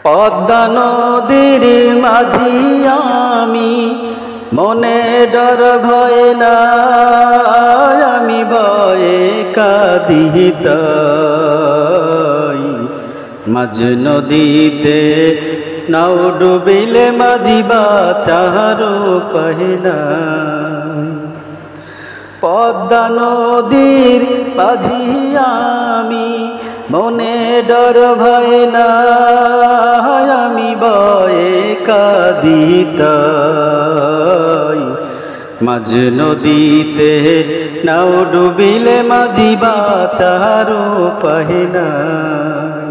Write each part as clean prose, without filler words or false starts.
পদ্মা নদীর মাঝি আমি, মনে ডর ভয় না, আমি ভয়ে কাঁদি তাই। মাঝ নদীতে নাও ডুবিলে মাঝি বাঁচার উপায় নাই। পদ্মা নদীর মাঝি আমি, মনে ডর ভয় না, আমি ভয়ে কাঁদি তাই। মাঝ নদীতে নাও ডুবিলে মাঝি বাঁচার উপায় নাই।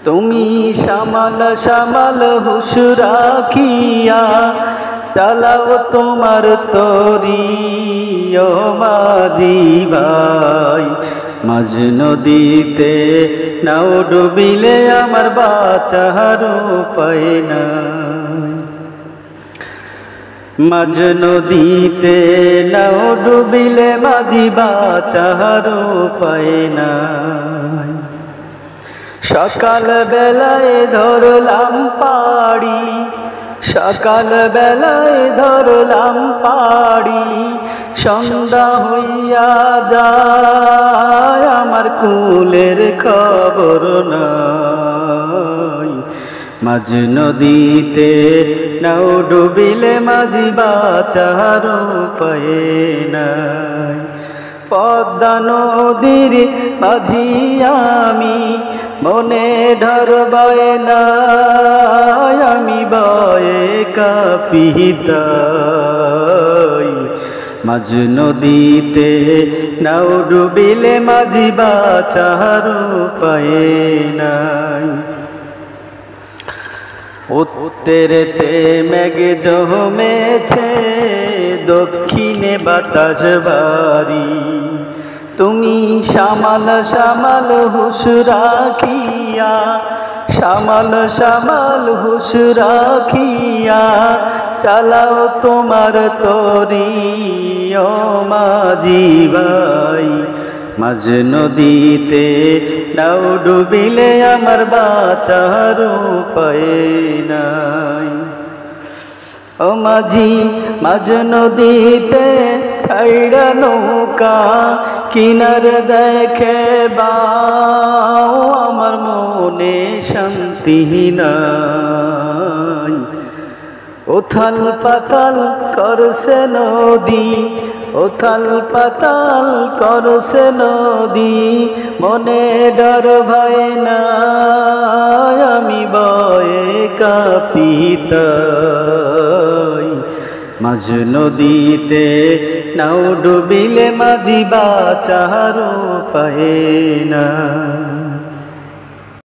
তুমি সামাল সামাল হুঁশ রাখিয়া চালাও তোমার তরি ও মাঝি ভাই। মাঝ নদীতে নাও ডুবিলে আমার বাঁচার উপায় নাই। মাঝ নদীতে নাও ডুবিলে মাঝি বাঁচার উপায় নাই। সকাল বেলায় ধরলাম পাড়ি, সকাল বেলায় ধরলাম পাড়ি, সন্ধ্যা হইয়া যায় আমার কুলের খবর নাই। মাঝ নদীতে নাও ডুবিলে মাঝি বাঁচার উপায় নাই। পদ্মা নদীর মাঝি আমি, মনে ডর ভয় না, আমি ভয়ে কাঁপি তাই। মাঝ নদীতে নাও ডুবিলে মাঝি বাঁচার উপায় নাই। উত্তরেতে মেঘ জমেছে, দক্ষিণে বাতাস ভারী, তুমি সামাল সামাল হুঁশ রাখিয়া, সামাল সামাল হুঁশ রাখিয়া চালাও তোমার তরি ও মাঝি ভাই। মাঝ নদীতে নাও ডুবিলে আমার বাঁচার উপায় নাই। ও মাঝি মাঝ নদীতে ছাইড়া নৌকা, কিনার দেখে বাও আমার মনে শান্তি নাই। উথাল পাতাল করছে নদী, উথাল পাতাল করছে নদী, মনে ডর ভয় না, আমি ভয়ে কাঁপি তাই। মাঝ নদীতে নাও ডুবিলে মাঝি বাঁচার উপায় নাই।